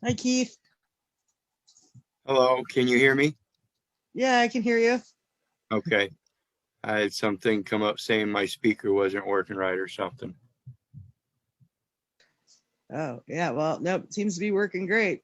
Hi, Keith. Hello, can you hear me? Yeah, I can hear you. Okay. I had something come up saying my speaker wasn't working right or something. Oh, yeah. Well, nope. Seems to be working great.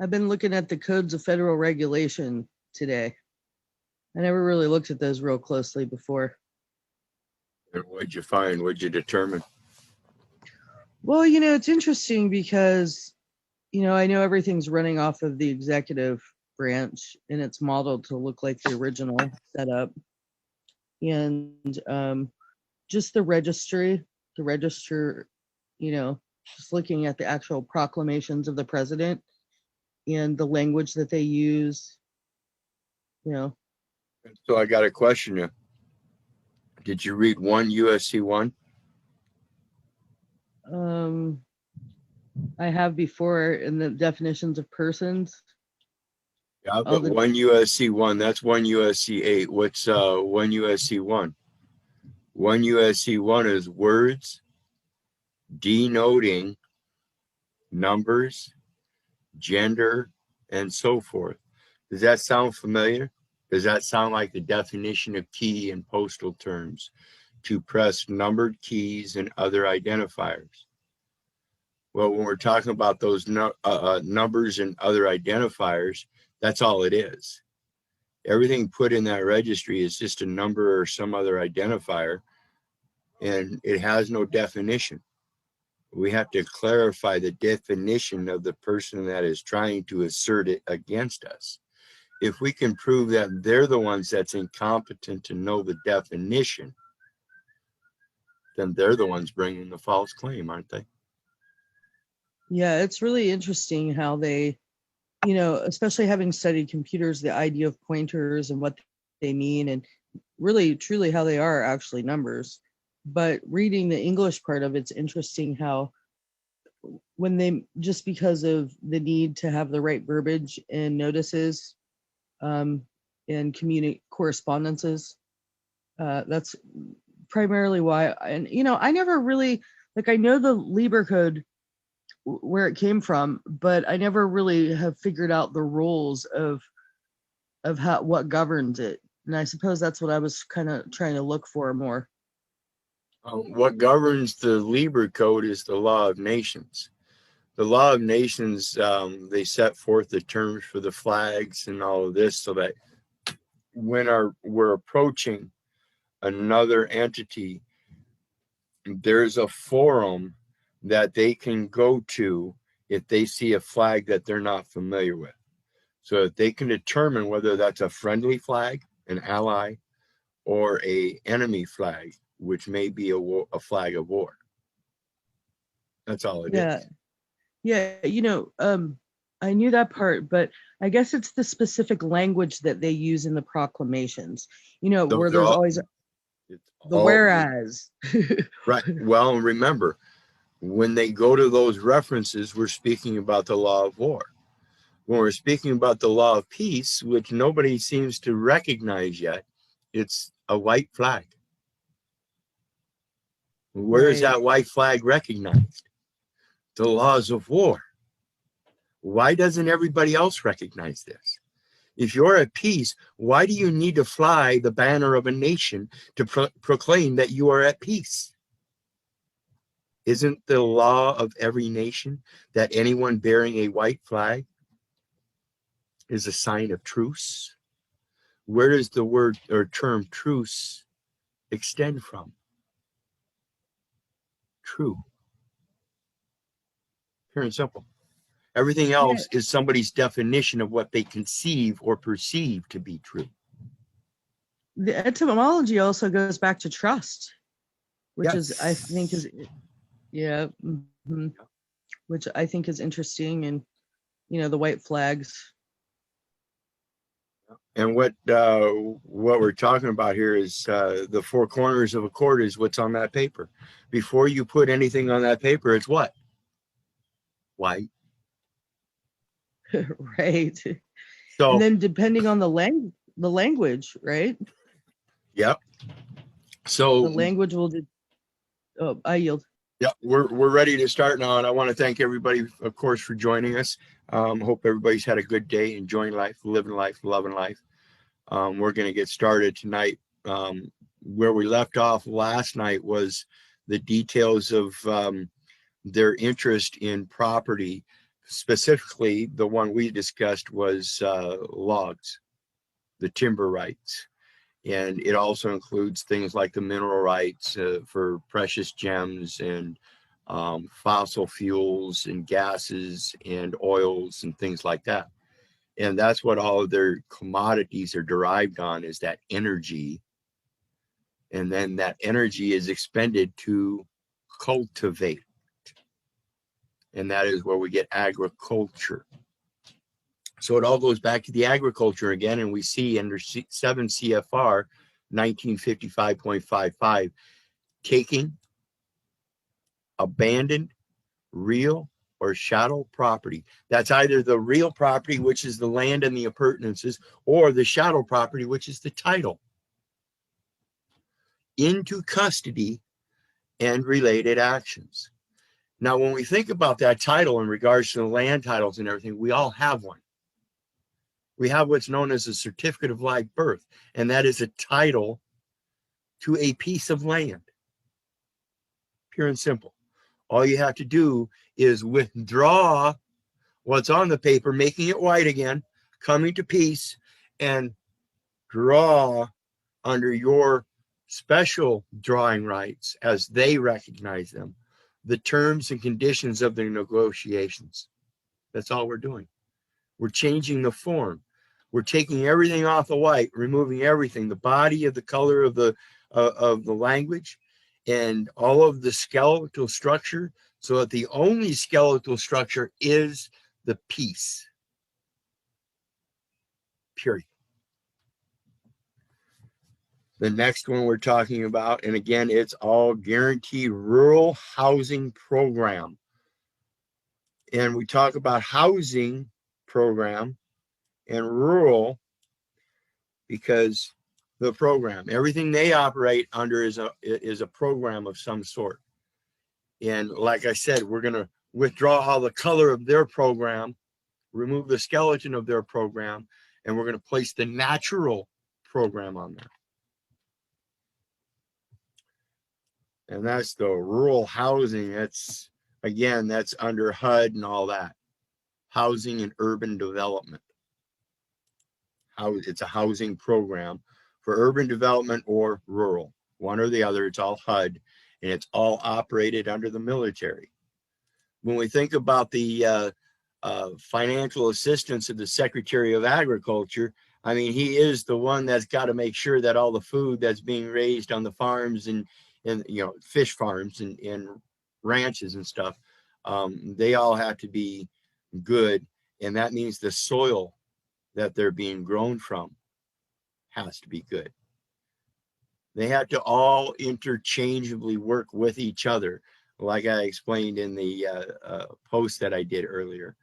I've been looking at the codes of federal regulation today. I never really looked at those real closely before. And what'd you find? What'd you determine? Well, it's interesting because, I know everything's running off of the executive branch and it's modeled to look like the original setup. And just the register, you know, just looking at the actual proclamations of the president and the language that they use, you know. So I got a question. Did you read 1 USC 1? Um, I have before in the definitions of persons. Yeah, All but the 1 USC 1, that's 1 USC 8. What's 1 USC 1? 1 USC 1 is words denoting numbers, gender, and so forth. Does that sound familiar? Does that sound like the definition of key in postal terms? To press numbered keys and other identifiers. Well, when we're talking about those numbers and other identifiers, that's all it is. Everything put in that registry is just a number or some other identifier, and it has no definition. We have to clarify the definition of the person that is trying to assert it against us. If we can prove that they're the ones that's incompetent to know the definition, then they're the ones bringing the false claim, aren't they? Yeah, it's really interesting how they, especially having studied computers, the idea of pointers and what they mean, and really truly how they are actually numbers. But reading the English part of it's interesting how when they just because of the need to have the right verbiage and notices um, and correspondences, that's primarily why. And I never really like I know the Lieber code where it came from, but I never really have figured out the rules of how what governs it. And I suppose that's what I was kind of trying to look for more. What governs the Lieber Code is the law of nations. The law of nations, they set forth the terms for the flags and all of this so that when we're approaching another entity, there's a forum that they can go to if they see a flag that they're not familiar with. So that they can determine whether that's a friendly flag, an ally, or a enemy flag, which may be a flag of war. That's all it Yeah, is. yeah. I knew that part, but I guess it's the specific language that they use in the proclamations. Where Those are there's all. always It's the all whereas. right. Well, remember, when they go to those references, we're speaking about the law of war. When we're speaking about the law of peace, which nobody seems to recognize yet, it's a white flag. Where is Right. that white flag recognized? The laws of war. Why doesn't everybody else recognize this? If you're at peace, why do you need to fly the banner of a nation to proclaim that you are at peace? Isn't the law of every nation that anyone bearing a white flag is a sign of truce? Where does the word or term truce extend from? True, pure and simple. Everything Yeah. else is somebody's definition of what they conceive or perceive to be true. The etymology also goes back to trust, which is I think Yes. is yeah, which I think is interesting, and the white flags. And what we're talking about here is the four corners of a chord is what's on that paper. Before you put anything on that paper, it's what? White. Right. And So, then depending on the language, right? yep. The So, language will oh, I yield. yeah, we're ready to start now, and I want to thank everybody, of course, for joining us. Hope everybody's had a good day, enjoying life, living life, loving life. We're going to get started tonight. Where we left off last night was the details of their interest in property. Specifically, the one we discussed was logs, the timber rights. And it also includes things like the mineral rights for precious gems and fossil fuels and gases and oils and things like that. And that's what all of their commodities are derived on, is that energy. And then that energy is expended to cultivate. And that is where we get agriculture. So it all goes back to the agriculture again. And we see under 7 CFR 1955.55, taking abandoned, real, or chattel property. That's either the real property, which is the land and the appurtenances, or the chattel property, which is the title, into custody and related actions. Now, when we think about that title in regards to the land titles and everything, we all have one. We have what's known as a certificate of live birth, and that is a title to a piece of land. Pure and simple. All you have to do is withdraw what's on the paper, making it white again, coming to peace, and draw under your special drawing rights as they recognize them, the terms and conditions of their negotiations. That's all we're doing. We're changing the form. We're taking everything off the white, removing everything, the body of the color of the language, and all of the skeletal structure, so that the only skeletal structure is the piece. Period. The next one we're talking about, and again, it's all guaranteed rural housing program. And we talk about housing program and rural because the program, everything they operate under is a program of some sort. And like I said, we're going to withdraw all the color of their program, remove the skeleton of their program, and we're going to place the natural program on there. And that's the rural housing. That's, again, that's under HUD and all that. Housing and urban development. It's a housing program for urban development or rural, one or the other. It's all HUD, and it's all operated under the military. When we think about the financial assistance of the Secretary of Agriculture, I mean, he is the one that's got to make sure that all the food that's being raised on the farms and fish farms and ranches and stuff, they all have to be good. And that means the soil that they're being grown from has to be good. They have to all interchangeably work with each other, like I explained in the post that I did earlier.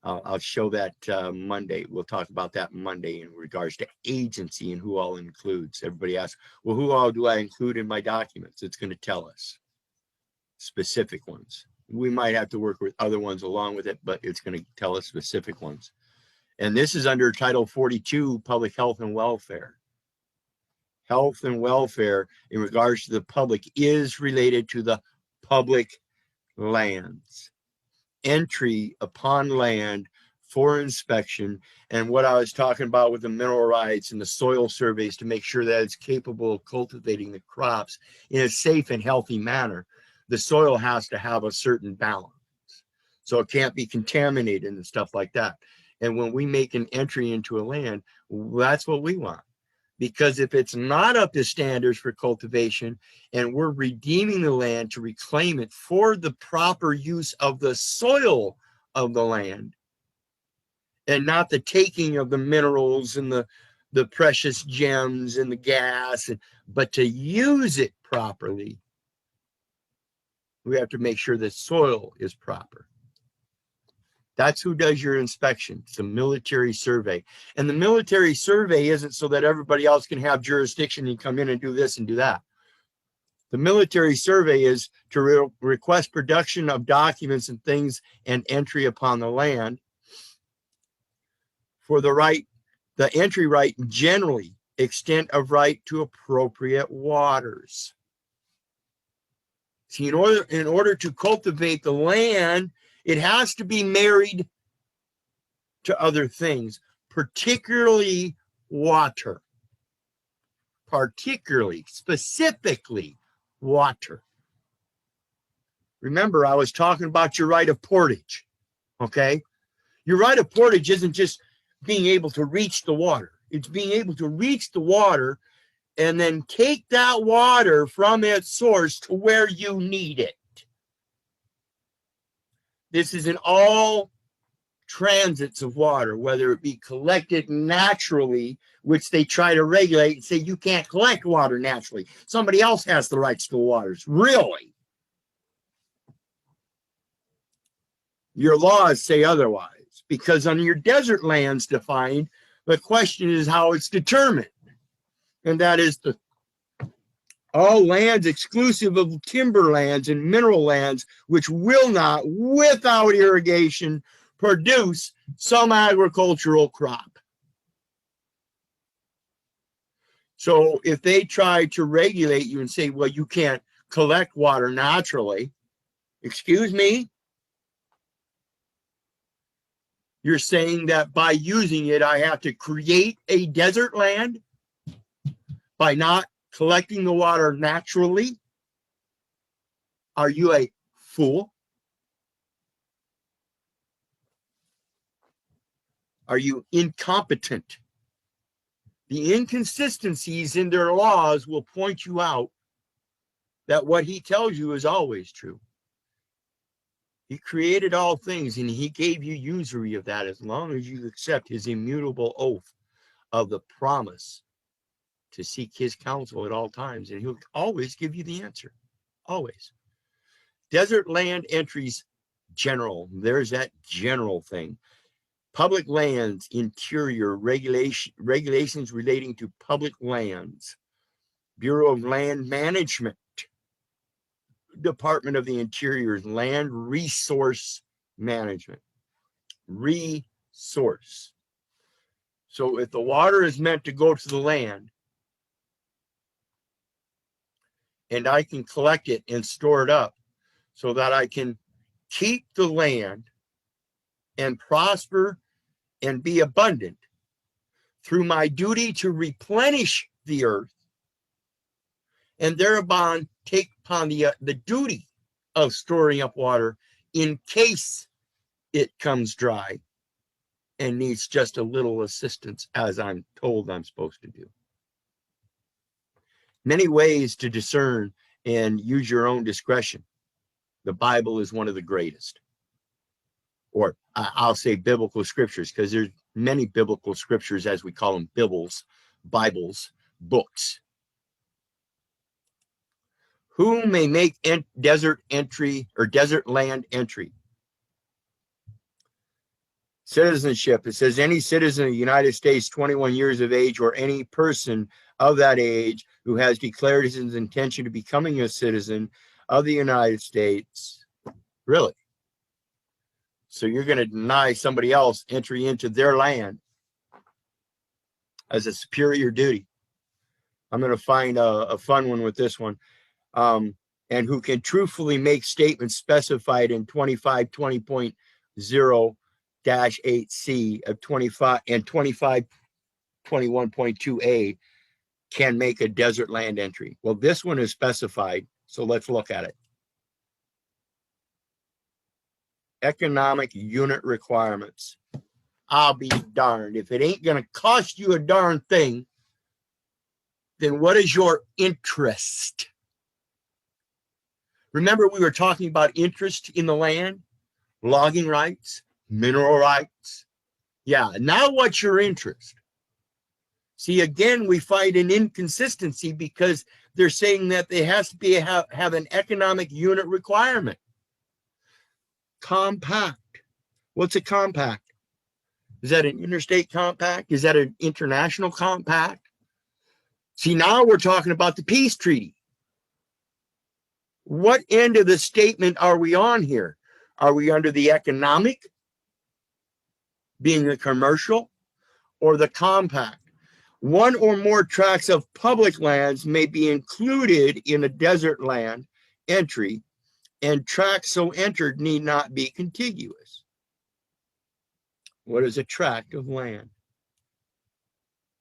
I'll show that Monday. We'll talk about that Monday in regards to agency and who all includes. Everybody asks, well, who all do I include in my documents? It's going to tell us specific ones. We might have to work with other ones along with it, but it's going to tell us specific ones. And this is under Title 42, Public Health and Welfare. Health and welfare in regards to the public is related to the public lands. Entry upon land for inspection, and what I was talking about with the mineral rights and the soil surveys to make sure that it's capable of cultivating the crops in a safe and healthy manner. The soil has to have a certain balance, so it can't be contaminated and stuff like that. And when we make an entry into a land, that's what we want. Because if it's not up to standards for cultivation and we're redeeming the land to reclaim it for the proper use of the soil of the land and not the taking of the minerals and the precious gems and the gas, but to use it properly, we have to make sure the soil is proper. That's who does your inspection. It's the military survey. And the military survey isn't so that everybody else can have jurisdiction and come in and do this and do that. The military survey is to request production of documents and things and entry upon the land for the entry right, generally extent of right to appropriate waters. See, in order to cultivate the land, it has to be married to other things, particularly water, specifically water. Remember, I was talking about your right of portage, okay? Your right of portage isn't just being able to reach the water. It's being able to reach the water and then take that water from its source to where you need it. This is in all transits of water, whether it be collected naturally, which they try to regulate and say you can't collect water naturally. Somebody else has the rights to the waters. Really? Your laws say otherwise, because on your desert lands defined, the question is how it's determined. And that is all lands exclusive of timberlands and mineral lands, which will not, without irrigation, produce some agricultural crop. So if they try to regulate you and say, well, you can't collect water naturally, excuse me, you're saying that by using it, I have to create a desert land by not collecting the water naturally? Are you a fool? Are you incompetent? The inconsistencies in their laws will point you out that what he tells you is always true. He created all things and he gave you usury of that as long as you accept his immutable oath of the promise to seek his counsel at all times. And he'll always give you the answer. Always. Desert land entries, general. There's that general thing. Public lands, interior regulations relating to public lands. Bureau of Land Management. Department of the Interior's Land Resource Management. Resource. So if the water is meant to go to the land, and I can collect it and store it up so that I can keep the land and prosper and be abundant through my duty to replenish the earth and thereupon take upon the duty of storing up water in case it comes dry and needs just a little assistance, as I'm told I'm supposed to do. Many ways to discern and use your own discretion. The Bible is one of the greatest. Or I'll say biblical scriptures, because there's many biblical scriptures, as we call them, Bibles, books. Who may make desert entry or desert land entry? Citizenship. It says any citizen of the United States 21 years of age or any person of that age who has declared his intention to becoming a citizen of the United States. Really? So you're going to deny somebody else entry into their land as a superior duty. I'm going to find a fun one with this one. And who can truthfully make statements specified in 2520-8C of 25 and 2521.2A can make a desert land entry. Well, this one is specified, so let's look at it. Economic unit requirements. I'll be darned. If it ain't going to cost you a darn thing, then what is your interest? Remember, we were talking about interest in the land, logging rights, mineral rights. Yeah, now what's your interest? See, again, we find an inconsistency because they're saying that they has to be have an economic unit requirement. Compact. What's a compact? Is that an interstate compact? Is that an international compact? See, now we're talking about the peace treaty. What end of the statement are we on here? Are we under the economic, being the commercial, or the compact? One or more tracts of public lands may be included in a desert land entry, and tracts so entered need not be contiguous. What is a tract of land?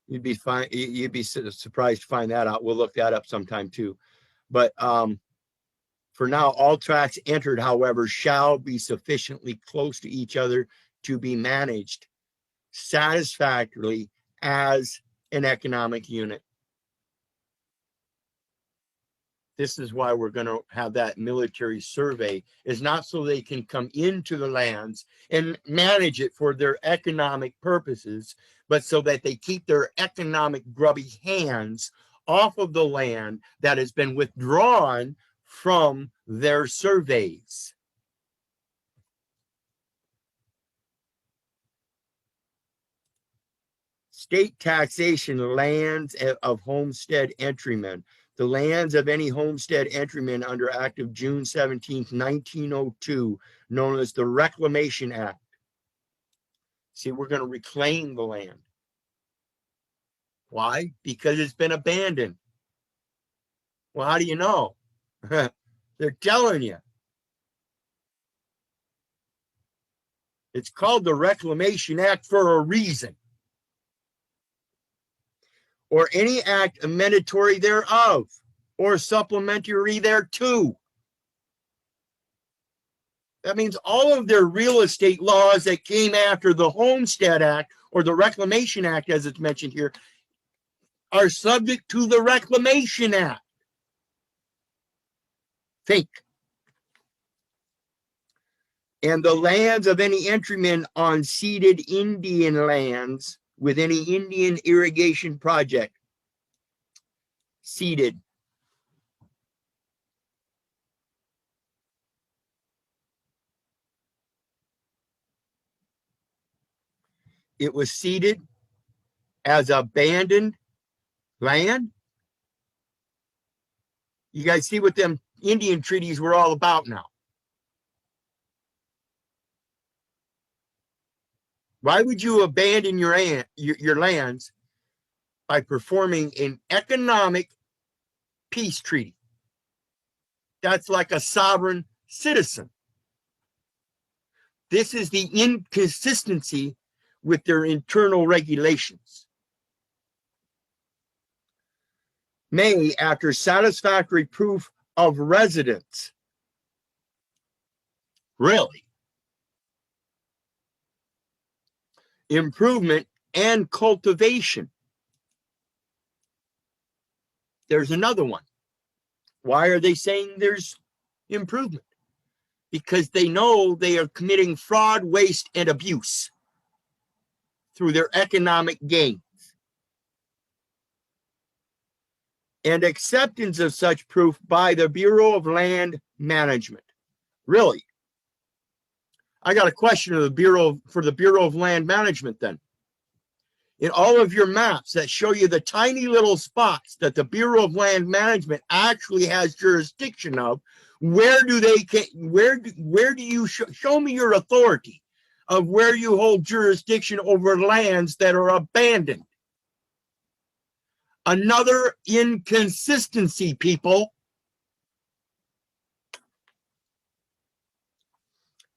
You'd be surprised to find that out. We'll look that up sometime too. But for now, all tracts entered, however, shall be sufficiently close to each other to be managed satisfactorily as an economic unit. This is why we're going to have that military survey, is not so they can come into the lands and manage it for their economic purposes, but so that they keep their economic grubby hands off of the land that has been withdrawn from their surveys. State taxation lands of homestead entrymen. The lands of any homestead entryman under Act of June 17th, 1902, known as the Reclamation Act. See, we're going to reclaim the land. Why? Because it's been abandoned. Well, how do you know? They're telling you. It's called the Reclamation Act for a reason. Or any act amendatory thereof, or supplementary thereto. That means all of their real estate laws that came after the Homestead Act, or the Reclamation Act, as it's mentioned here, are subject to the Reclamation Act. Think. And the lands of any entryman on ceded Indian lands with any Indian irrigation project. Ceded. It was ceded as abandoned land. You guys see what them Indian treaties were all about now. Why would you abandon your lands by performing an economic peace treaty? That's like a sovereign citizen. This is the inconsistency with their internal regulations. May, after satisfactory proof of residence. Really? Improvement and cultivation. There's another one. Why are they saying there's improvement? Because they know they are committing fraud, waste, and abuse through their economic gains. And acceptance of such proof by the Bureau of Land Management. Really? I got a question of the Bureau of Land Management then. In all of your maps that show you the tiny little spots that the Bureau of Land Management actually has jurisdiction of, where do you show me your authority of where you hold jurisdiction over lands that are abandoned? Another inconsistency, people.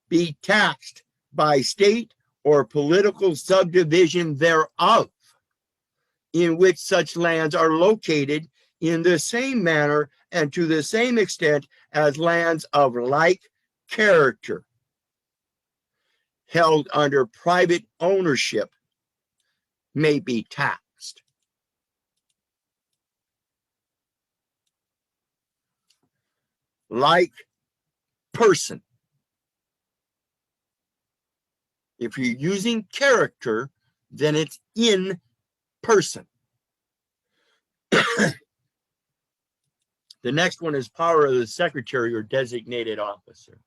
Be taxed by state or political subdivision thereof, in which such lands are located in the same manner and to the same extent as lands of like character, held under private ownership, may be taxed. Like person. If you're using character, then it's in person. The next one is power of the secretary or designated officer.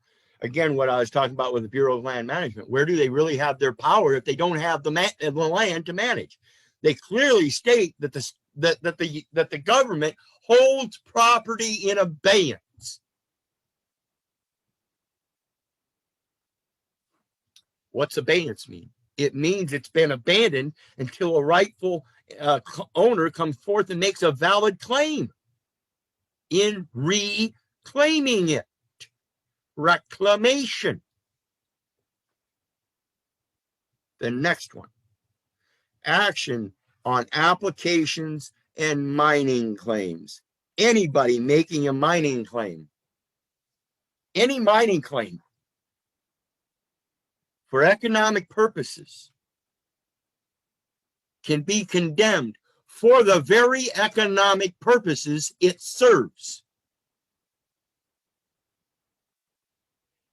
Again, what I was talking about with the Bureau of Land Management. Where do they really have their power if they don't have the land to manage? They clearly state that the government holds property in abeyance. What's abeyance mean? It means it's been abandoned until a rightful owner comes forth and makes a valid claim in reclaiming it. Reclamation. The next one, action on applications and mining claims. Anybody making a mining claim, any mining claim for economic purposes can be condemned for the very economic purposes it serves.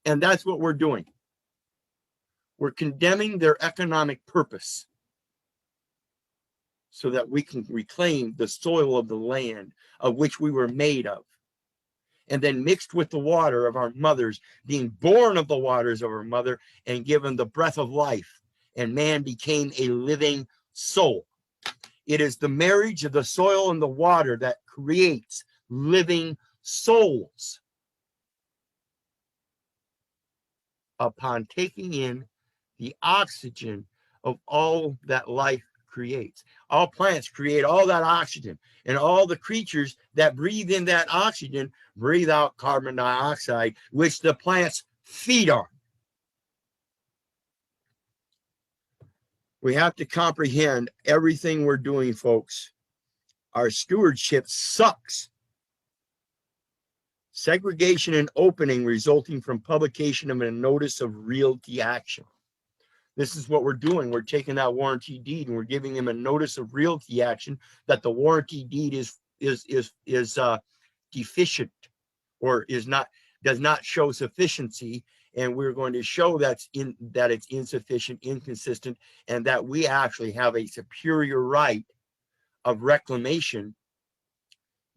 And that's what we're doing. We're condemning their economic purpose so that we can reclaim the soil of the land of which we were made of, and then mixed with the water of our mothers, being born of the waters of our mother and given the breath of life, and man became a living soul. It is the marriage of the soil and the water that creates living souls. Upon taking in the oxygen of all that life creates. All plants create all that oxygen, and all the creatures that breathe in that oxygen breathe out carbon dioxide, which the plants feed on. We have to comprehend everything we're doing, folks. Our stewardship sucks. Segregation and opening resulting from publication of a notice of realty action. This is what we're doing. We're taking that warranty deed and we're giving him a notice of realty action that the warranty deed is deficient or does not show sufficiency, and we're going to show that it's insufficient, inconsistent, and that we actually have a superior right of reclamation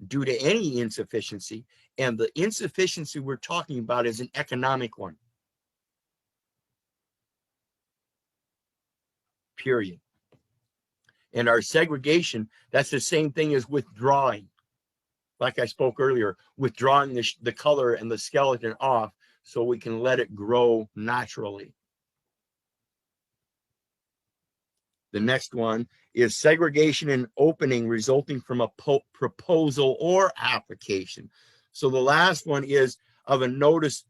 due to any insufficiency, and the insufficiency we're talking about is an economic one. Period. And our segregation, that's the same thing as withdrawing. Like I spoke earlier, withdrawing the color and the skeleton off so we can let it grow naturally. The next one is segregation and opening resulting from a proposal or application. So the last one is of a notice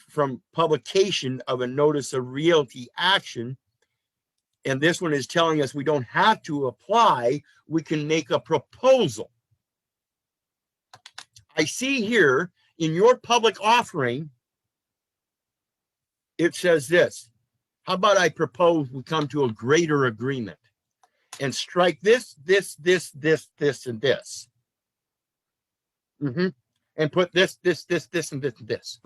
from publication of a notice of realty action. And this one is telling us we don't have to apply, we can make a proposal. I see here in your public offering, it says this. How about I propose we come to a greater agreement and strike this, and this. And put this, and this.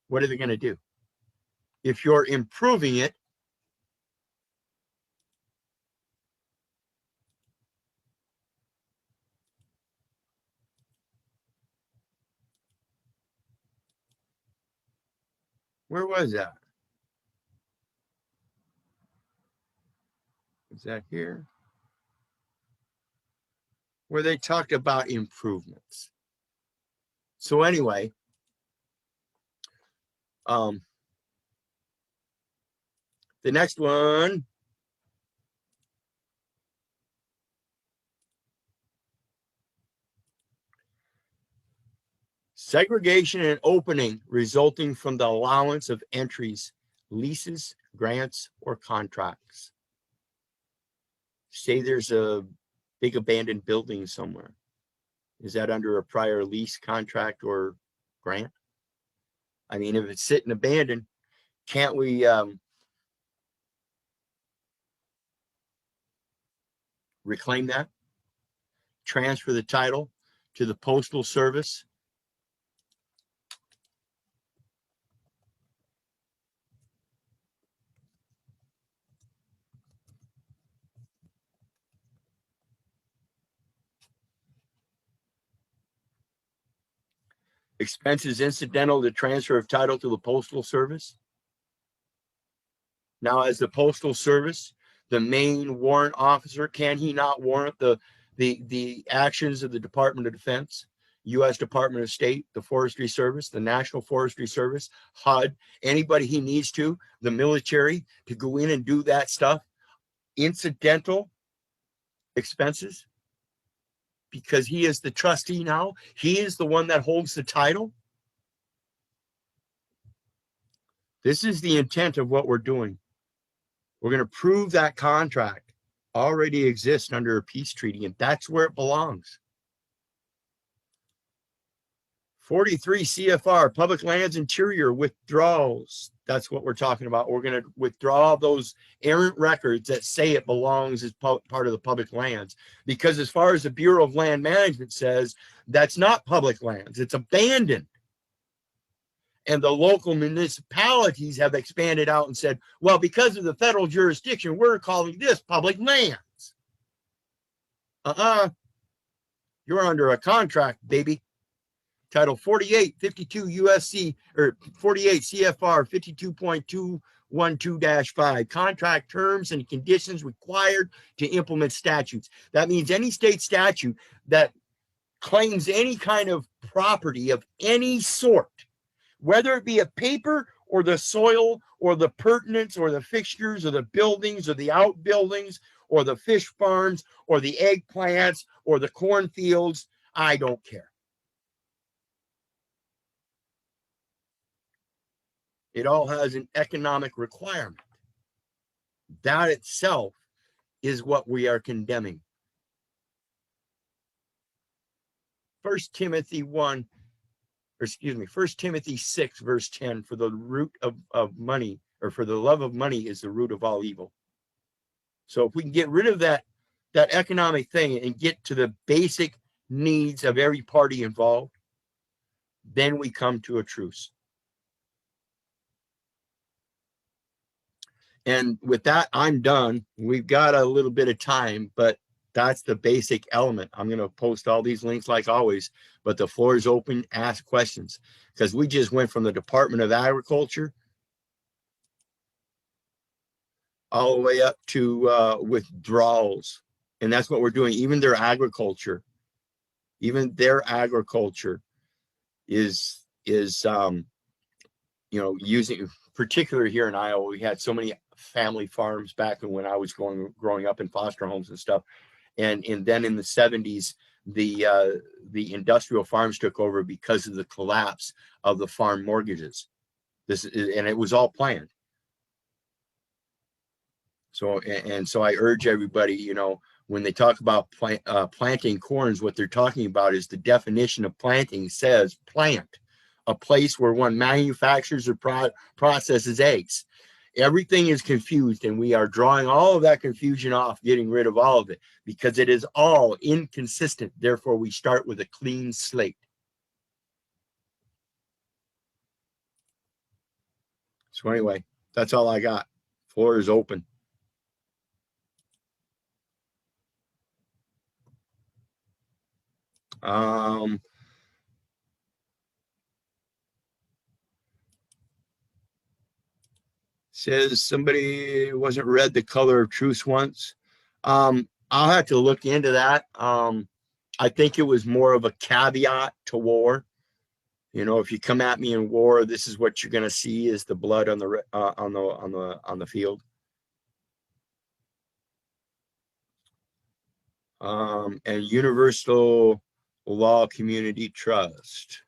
What are they going to do? If you're improving it, where was that? Is that here? Where they talked about improvements. So anyway, the next one, segregation and opening resulting from the allowance of entries, leases, grants, or contracts. Say there's a big abandoned building somewhere. Is that under a prior lease, contract, or grant? I mean, if it's sitting abandoned, can't we reclaim that? Transfer the title to the Postal Service? Expenses incidental to transfer of title to the Postal Service. Now, as the Postal Service, the main warrant officer, can he not warrant the actions of the Department of Defense, U.S. Department of State, the Forestry Service, the National Forestry Service, HUD, anybody he needs to, the military, to go in and do that stuff? Incidental expenses? Because he is the trustee now. He is the one that holds the title. This is the intent of what we're doing. We're going to prove that contract already exists under a peace treaty, and that's where it belongs. 43 CFR, public lands interior withdrawals. That's what we're talking about. We're going to withdraw those errant records that say it belongs as part of the public lands. Because as far as the Bureau of Land Management says, that's not public lands. It's abandoned. And the local municipalities have expanded out and said, well, because of the federal jurisdiction, we're calling this public lands. You're under a contract, baby. Title 48, 52 USC, or 48 CFR 52.212-5, contract terms and conditions required to implement statutes. That means any state statute that claims any kind of property of any sort, whether it be a paper or the soil or the pertinence or the fixtures or the buildings or the outbuildings or the fish farms or the eggplants or the cornfields, I don't care. It all has an economic requirement. That itself is what we are condemning. 1 Timothy 6, verse 10, for the root of money, or for the love of money is the root of all evil. So if we can get rid of that economic thing and get to the basic needs of every party involved, then we come to a truce. And with that, I'm done. We've got a little bit of time, but that's the basic element. I'm going to post all these links like always, but the floor is open. Ask questions, because we just went from the Department of Agriculture all the way up to withdrawals. And that's what we're doing. Even their agriculture is using, particularly here in Iowa, we had so many family farms back when I was growing up in foster homes and stuff. And then in the 70s, the industrial farms took over because of the collapse of the farm mortgages. And it was all planned. So I urge everybody, when they talk about planting corns, what they're talking about is the definition of planting says plant, a place where one manufactures or processes eggs. Everything is confused, and we are drawing all of that confusion off, getting rid of all of it, because it is all inconsistent. Therefore, we start with a clean slate. So anyway, that's all I got. Floor is open. Says somebody wasn't read The Color of Truce once. I'll have to look into that. I think it was more of a caveat to war. If you come at me in war, this is what you're going to see is the blood on the field. And Universal Law Community Trust.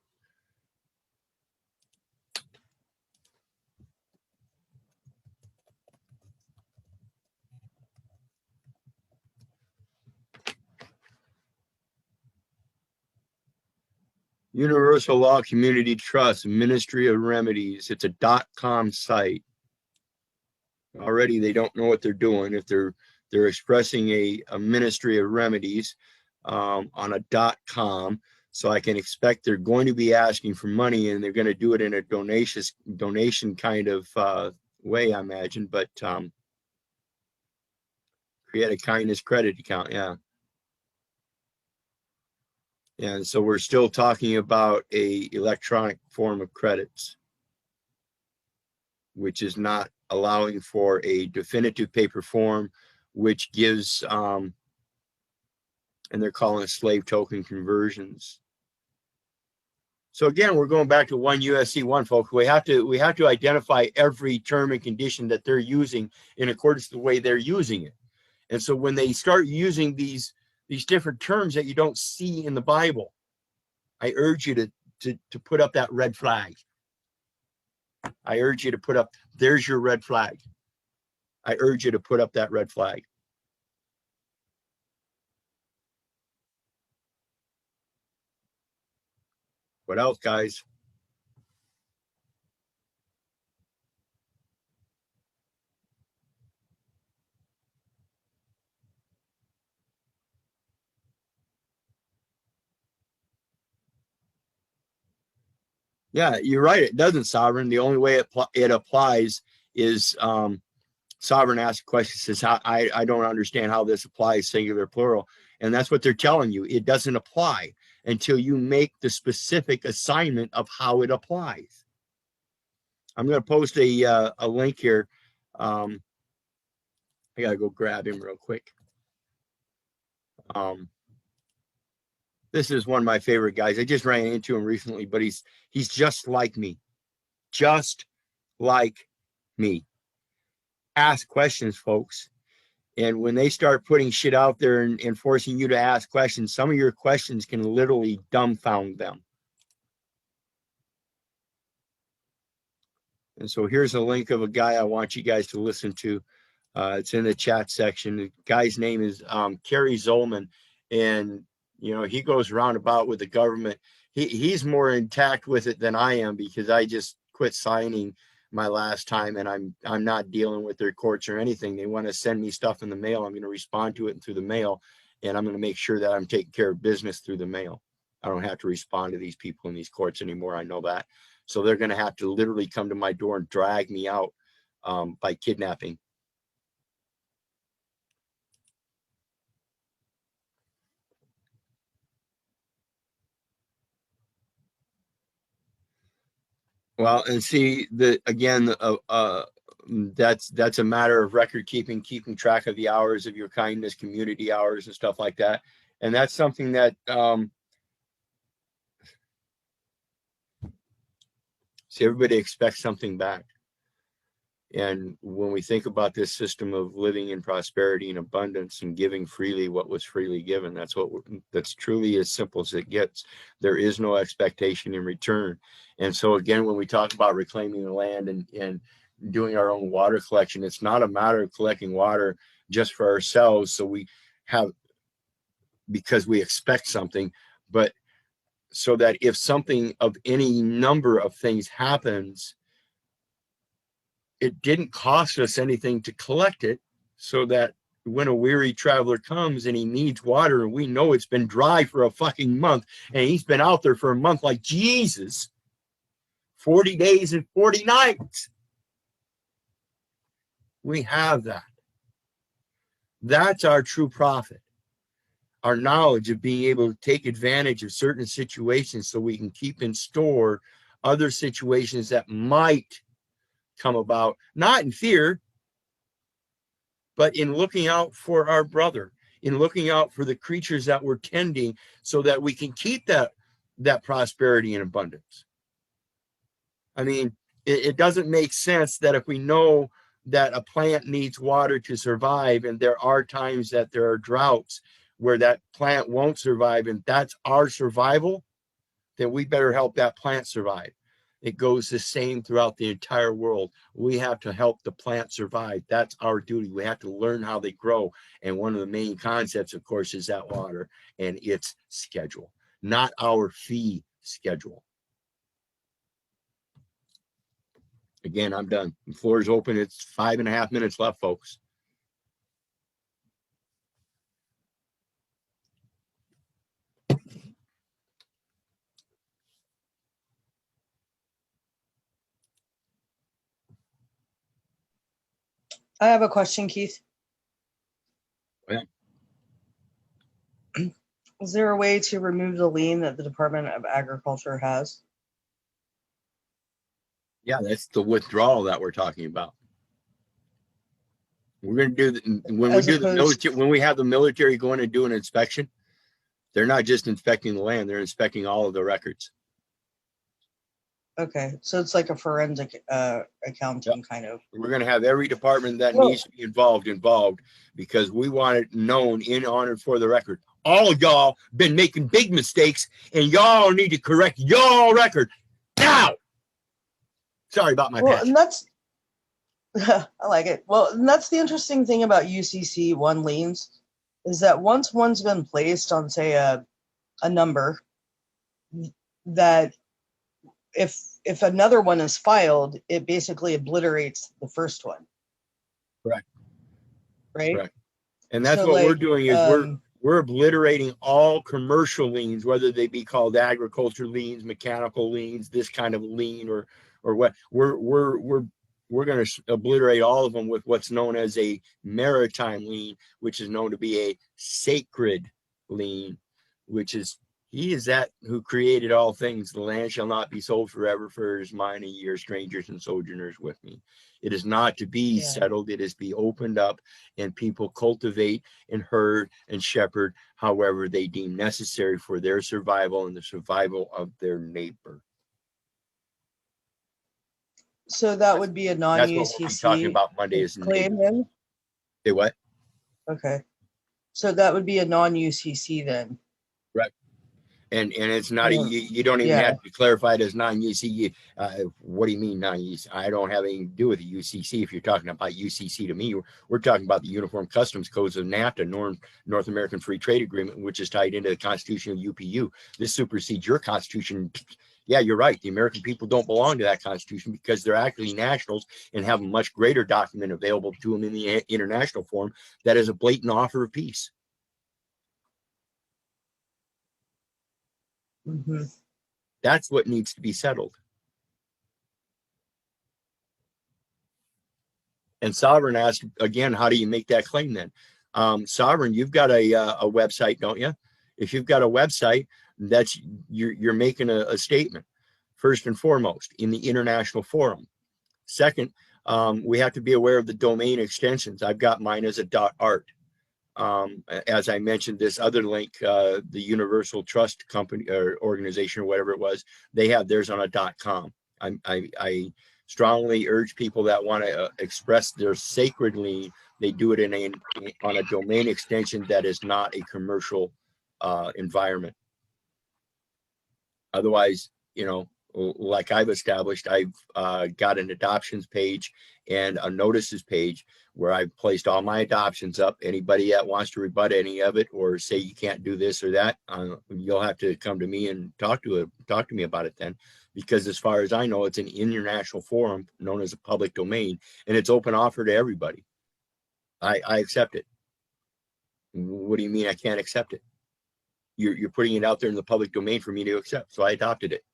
Universal Law Community Trust, Ministry of Remedies. It's a .com site. Already they don't know what they're doing if they're expressing a Ministry of Remedies on a .com. So I can expect they're going to be asking for money, and they're going to do it in a donation kind of way, I imagine. But create a kindness credit account, yeah. And so we're still talking about a electronic form of credits, which is not allowing for a definitive paper form, which gives, and they're calling it slave token conversions. So again, we're going back to 1 USC 1, folks. We have to identify every term and condition that they're using in accordance to the way they're using it. And so when they start using these different terms that you don't see in the Bible, I urge you to put up that red flag. I urge you to put up, there's your red flag. I urge you to put up that red flag. What else, guys? Yeah, you're right. It doesn't, Sovereign. The only way it applies is Sovereign asks questions, says, I don't understand how this applies, singular, plural. And that's what they're telling you. It doesn't apply until you make the specific assignment of how it applies. I'm going to post a link here. I got to go grab him real quick. This is one of my favorite guys. I just ran into him recently, but he's just like me. Just like me. Ask questions, folks. And when they start putting shit out there and forcing you to ask questions, some of your questions can literally dumbfound them. And so here's a link of a guy I want you guys to listen to. It's in the chat section. The guy's name is Kerry Zolman. And, you know, he goes roundabout with the government. He's more intact with it than I am, because I just quit signing my last time, and I'm not dealing with their courts or anything. They want to send me stuff in the mail. I'm going to respond to it through the mail, and I'm going to make sure that I'm taking care of business through the mail. I don't have to respond to these people in these courts anymore. I know that. So they're going to have to literally come to my door and drag me out by kidnapping. Well, and see the again, that's a matter of record keeping track of the hours of your kindness, community hours, and stuff like that. And that's something that see, everybody expects something back. And when we think about this system of living in prosperity and abundance and giving freely what was freely given, that's truly as simple as it gets. There is no expectation in return. And so again, when we talk about reclaiming the land and doing our own water collection, it's not a matter of collecting water just for ourselves, so we have, because we expect something, but so that if something of any number of things happens, it didn't cost us anything to collect it, so that when a weary traveler comes and he needs water, and we know it's been dry for a fucking month, and he's been out there for a month like Jesus, 40 days and 40 nights. We have that. That's our true profit. Our knowledge of being able to take advantage of certain situations so we can keep in store other situations that might come about, not in fear, but in looking out for our brother, in looking out for the creatures that we're tending, so that we can keep that prosperity and abundance. I mean, it doesn't make sense that if we know that a plant needs water to survive, and there are times that there are droughts where that plant won't survive, and that's our survival, then we better help that plant survive. It goes the same throughout the entire world. We have to help the plant survive. That's our duty. We have to learn how they grow. And one of the main concepts, of course, is that water and its schedule, not our fee schedule. Again, I'm done. The floor is open. It's 5.5 minutes left, folks. I have a question, Keith. Yeah. Is there a way to remove the lien that the Department of Agriculture has? Yeah, that's the withdrawal that we're talking about. We're going to do when we As do the opposed, military, when we have the military go in and do an inspection, they're not just inspecting the land, they're inspecting all of the records. okay, so it's like a forensic accounting kind of. We're going to have every department that Well, needs to be involved because we want it known in honor for the record. All of y'all been making big mistakes, and y'all need to correct y'all record now. Sorry about my well, passion. and that's I like it. Well, and that's the interesting thing about UCC one liens is that once one's been placed on, say, a number, that if another one is filed, it basically obliterates the first one. Correct. Right. Correct. And that's So, what we're like, doing is we're obliterating all commercial liens, whether they be called agriculture liens, mechanical liens, this kind of lien, or what. We're going to obliterate all of them with what's known as a maritime lien, which is known to be a sacred lien, which is he is that who created all things. The land shall not be sold forever, for it is mine, and ye are strangers and sojourners with me. It is not to be settled. It is to be opened up, and people cultivate and herd and shepherd however they deem necessary for their survival and the survival of their neighbor. So that would be a That's what we'll be talking non-UCC about Monday is claim then? Say what? Okay. So that would be a non-UCC then. Right. And it's not you don't even yeah. have to clarify it as non-UCC. What do you mean non-UCC? I don't have anything to do with the UCC. If you're talking about UCC to me, we're talking about the Uniform Customs Codes of NAFTA, North American Free Trade Agreement, which is tied into the Constitution of UPU. This supersedes your Constitution. Yeah, you're right. The American people don't belong to that Constitution because they're actually nationals and have a much greater document available to them in the international form that is a blatant offer of peace. Mm-hmm. That's what needs to be settled. And Sovereign asked again, how do you make that claim then? Sovereign, you've got a website, don't you? If you've got a website, that's you're making a statement first and foremost in the international forum. Second, we have to be aware of the domain extensions. I've got mine as a .art. As I mentioned, this other link, the Universal Trust Company or organization or whatever it was, they have theirs on a .com. I strongly urge people that want to express their sacred lien, they do it on a domain extension that is not a commercial environment. Otherwise, like I've established, I've got an adoptions page and a notices page where I've placed all my adoptions up. Anybody that wants to rebut any of it or say you can't do this or that, you'll have to come to me and talk to me about it then. Because as far as I know, it's an international forum known as a public domain, and it's open offer to everybody. I accept it. What do you mean I can't accept it? You're putting it out there in the public domain for me to accept, so I adopted it.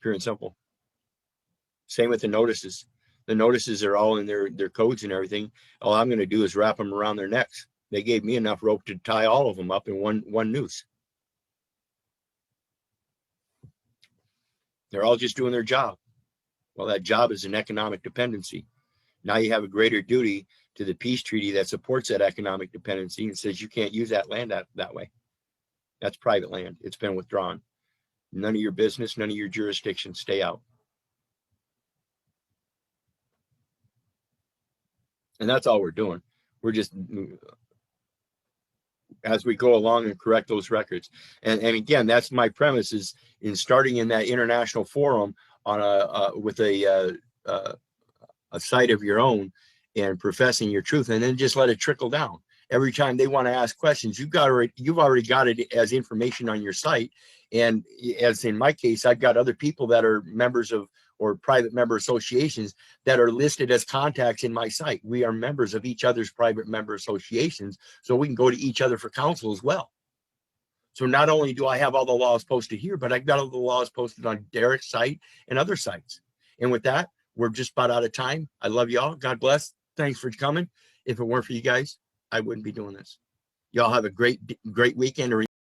Pure and simple. Same with the notices. The notices are all in their codes and everything. All I'm going to do is wrap them around their necks. They gave me enough rope to tie all of them up in one noose. They're all just doing their job. Well, that job is an economic dependency. Now you have a greater duty to the peace treaty that supports that economic dependency and says you can't use that land that way. That's private land. It's been withdrawn. None of your business, none of your jurisdiction. Stay out. And that's all we're doing. We're just, as we go along and correct those records. And again, that's my premise is in starting in that international forum on with a site of your own and professing your truth, and then just let it trickle down. Every time they want to ask questions, you've already got it as information on your site. And as in my case, I've got other people that are members of or private member associations that are listed as contacts in my site. We are members of each other's private member associations, so we can go to each other for counsel as well. So not only do I have all the laws posted here, but I've got all the laws posted on Derek's site and other sites. And with that, we're just about out of time. I love y'all. God bless. Thanks for coming. If it weren't for you guys, I wouldn't be doing this. Y'all have a great weekend.